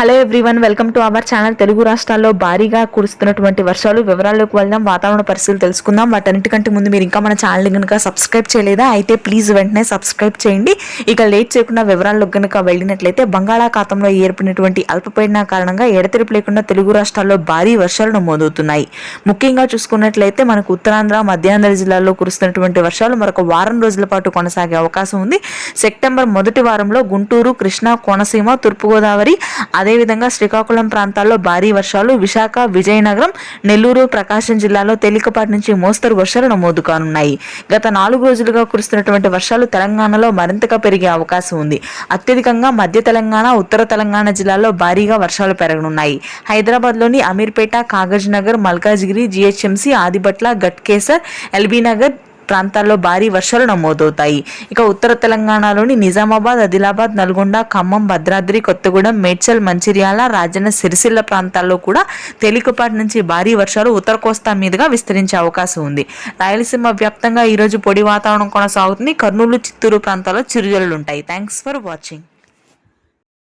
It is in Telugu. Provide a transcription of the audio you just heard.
Hello everyone, welcome to our channel. Telugu రాష్ట్రాల్లో భారీగా కురుస్తున్నటువంటి వర్షాలు వివరాల్లోకి వెళ్దాం. వాతావరణ పరిస్థితులు తెలుసుకుందాం. వాటన్నిటికంటే ముందు మీరు ఇంకా మన ఛానల్ కనుక సబ్స్క్రైబ్ చేయలేదా అయితే ప్లీజ్ వెంటనే సబ్స్క్రైబ్ చేయండి. ఇక లేట్ చేయకుండా వివరాల్లోకి కనుక వెళ్ళినట్లయితే బంగాళాఖాతంలో ఏర్పడినటువంటి అల్పపీడన కారణంగా ఎడతెరిపి లేకుండా తెలుగు రాష్ట్రాల్లో భారీ వర్షాలు నమోదవుతున్నాయి. ముఖ్యంగా చూసుకున్నట్లయితే మనకు ఉత్తరాంధ్ర, మధ్యాంధ్ర జిల్లాల్లో కురుస్తున్నటువంటి వర్షాలు మరొక వారం రోజుల పాటు కొనసాగే అవకాశం ఉంది. సెప్టెంబర్ మొదటి వారంలో గుంటూరు, కృష్ణా, కోనసీమ, తూర్పుగోదావరి, అదేవిధంగా శ్రీకాకుళం ప్రాంతాల్లో భారీ వర్షాలు, విశాఖ, విజయనగరం, నెల్లూరు, ప్రకాశం జిల్లాలో తేలికపాటి నుంచి మోస్తరు వర్షాలు నమోదు కానున్నాయి. గత 4 రోజులుగా కురుస్తున్నటువంటి వర్షాలు తెలంగాణలో మరింతగా పెరిగే అవకాశం ఉంది. అత్యధికంగా మధ్య తెలంగాణ, ఉత్తర తెలంగాణ జిల్లాల్లో భారీగా వర్షాలు పెరగనున్నాయి. హైదరాబాద్లోని అమీర్పేట, కాగజ్ నగర్, మల్కాజ్గిరి, జిహెచ్ఎంసీ, ఆదిబట్ల, గట్కేసర్, ఎల్బీ నగర్ ప్రాంతాల్లో భారీ వర్షాలు నమోదవుతాయి. ఇక ఉత్తర తెలంగాణలోని నిజామాబాద్, ఆదిలాబాద్, నల్గొండ, ఖమ్మం, భద్రాద్రి కొత్తగూడెం, మేడ్చల్, మంచిర్యాల, రాజన్న సిరిసిల్ల ప్రాంతాల్లో కూడా తేలికపాటి నుంచి భారీ వర్షాలు ఉత్తర కోస్తా మీదుగా విస్తరించే అవకాశం ఉంది. రాయలసీమ వ్యాప్తంగా ఈరోజు పొడి వాతావరణం కొనసాగుతుంది. కర్నూలు, చిత్తూరు ప్రాంతాల్లో చిరుజల్లులుంటాయి. Thanks for watching.